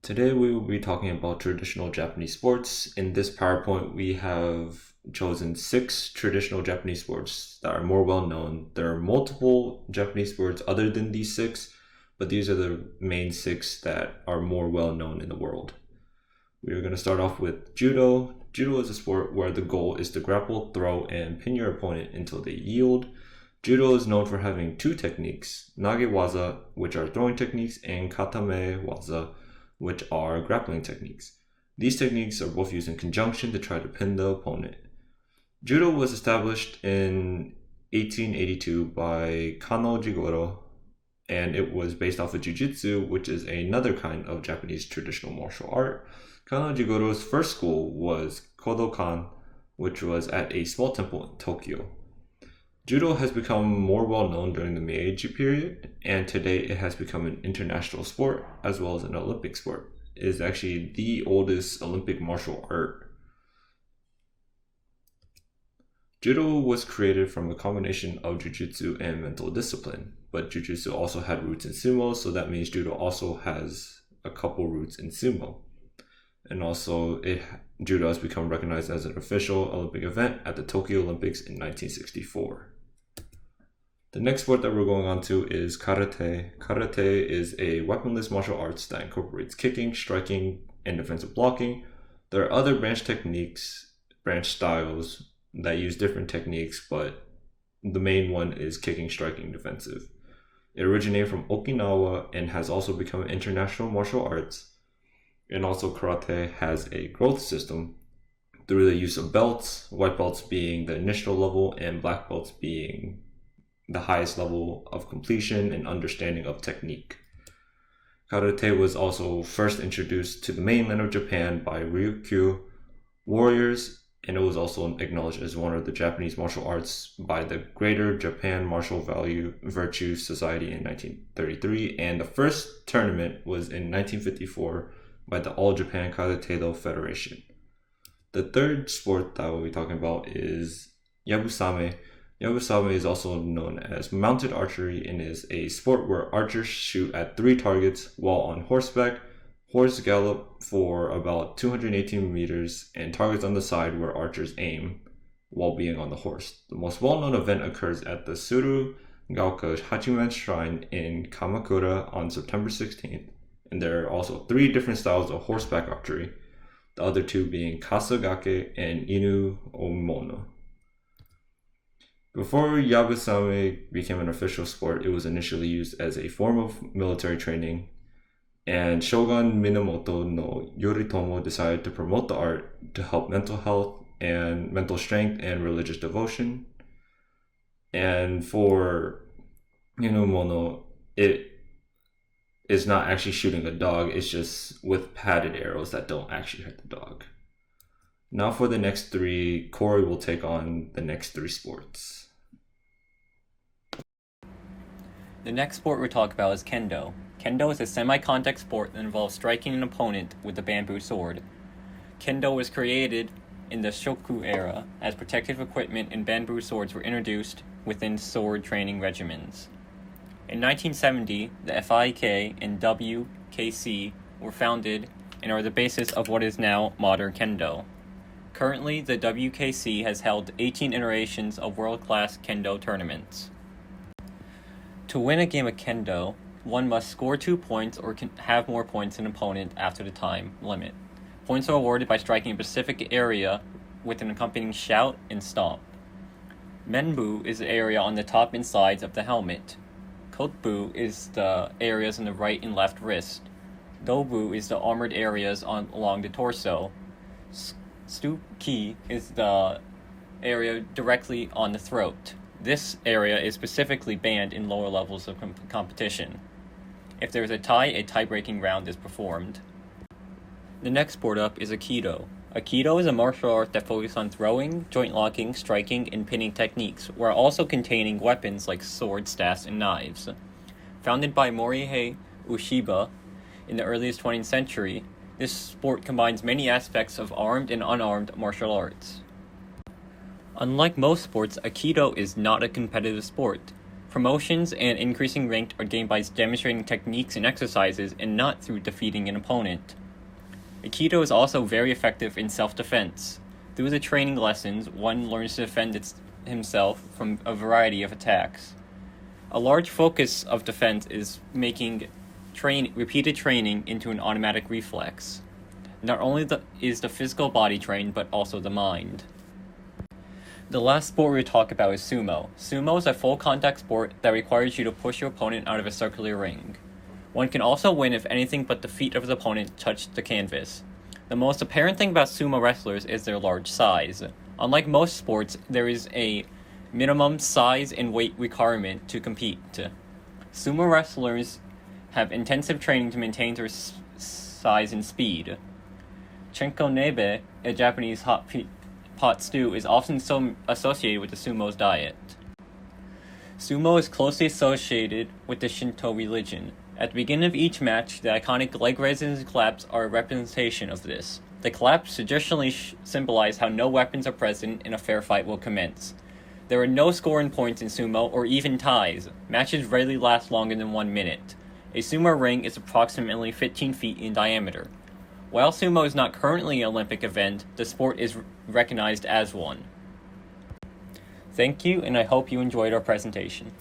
Today we will be talking about traditional Japanese sports. In this PowerPoint, we have chosen six traditional Japanese sports that are more well known. There are multiple Japanese sports other than these six, but these are the main six that are more well known in the world. We are going to start off with judo. Judo is a sport where the goal is to grapple, throw, and pin your opponent until they yield. Judo is known for having two techniques, nage waza, which are throwing techniques, and katame waza, which are grappling techniques. These techniques are both used in conjunction to try to pin the opponent. Judo was established in 1882 by Kano Jigoro, and it was based off of Jiu-Jitsu, which is another kind of Japanese traditional martial art. Kano Jigoro's first school was Kodokan, which was at a small temple in Tokyo. Judo has become more well known during the Meiji period, and today it has become an international sport as well as an Olympic sport. It is actually the oldest Olympic martial art. Judo was created from a combination of jujitsu and mental discipline, but jujitsu also had roots in sumo, so that means judo also has a couple roots in sumo. And also, judo has become recognized as an official Olympic event at the Tokyo Olympics in 1964. The next sport that we're going on to is karate. Karate is a weaponless martial arts that incorporates kicking, striking, and defensive blocking. There are other branch styles that use different techniques, but the main one is kicking, striking, defensive. It originated from Okinawa and has also become an international martial arts. And also karate has a growth system through the use of belts, white belts being the initial level and black belts being the highest level of completion and understanding of technique. Karate was also first introduced to the mainland of Japan by Ryukyu warriors, and it was also acknowledged as one of the Japanese martial arts by the Greater Japan Martial Virtue Society in 1933, and the first tournament was in 1954 by the All Japan Karate-Do Federation. The third sport that we'll be talking about is Yabusame. Yabusame is also known as mounted archery and is a sport where archers shoot at 3 targets while on horseback, horse gallop for about 218 meters, and targets on the side where archers aim while being on the horse. The most well-known event occurs at the Suru Gaoka Hachiman Shrine in Kamakura on September 16th, and there are also 3 different styles of horseback archery, the other 2 being Kasagake and Inu Omono. Before Yabusame became an official sport, it was initially used as a form of military training, and Shogun Minamoto no Yoritomo decided to promote the art to help mental health and mental strength and religious devotion. And for Inumono, it is not actually shooting a dog, it's just with padded arrows that don't actually hit the dog. Now for the next 3, Corey will take on the next 3 sports. The next sport we'll talk about is kendo. Kendo is a semi-contact sport that involves striking an opponent with a bamboo sword. Kendo was created in the Shoku era as protective equipment, and bamboo swords were introduced within sword training regimens. In 1970, the FIK and WKC were founded and are the basis of what is now modern kendo. Currently, the WKC has held 18 iterations of world-class kendo tournaments. To win a game of kendo, one must score 2 points or can have more points than an opponent after the time limit. Points are awarded by striking a specific area with an accompanying shout and stomp. Menbu is the area on the top and sides of the helmet. Kotbu is the areas on the right and left wrist. Dobu is the armored areas along the torso. Stuki is the area directly on the throat. This area is specifically banned in lower levels of competition. If there is a tie-breaking round is performed. The next sport up is Aikido. Aikido is a martial art that focuses on throwing, joint locking, striking, and pinning techniques, while also containing weapons like swords, staffs, and knives. Founded by Morihei Ueshiba in the earliest 20th century, this sport combines many aspects of armed and unarmed martial arts. Unlike most sports, Aikido is not a competitive sport. Promotions and increasing rank are gained by demonstrating techniques and exercises and not through defeating an opponent. Aikido is also very effective in self-defense. Through the training lessons, one learns to defend himself from a variety of attacks. A large focus of defense is making repeated training into an automatic reflex. Not only is the physical body trained, but also the mind. The last sport we talk about is sumo. Sumo is a full contact sport that requires you to push your opponent out of a circular ring. One can also win if anything but the feet of the opponent touch the canvas. The most apparent thing about sumo wrestlers is their large size. Unlike most sports, there is a minimum size and weight requirement to compete. Sumo wrestlers have intensive training to maintain their size and speed. Chenko nebe, a Japanese hot pot stew, is often associated with the sumo's diet. Sumo is closely associated with the Shinto religion. At the beginning of each match, the iconic leg raises and claps are a representation of this. The claps traditionally symbolize how no weapons are present and a fair fight will commence. There are no scoring points in sumo or even ties. Matches rarely last longer than 1 minute. A sumo ring is approximately 15 feet in diameter. While sumo is not currently an Olympic event, the sport is recognized as one. Thank you, and I hope you enjoyed our presentation.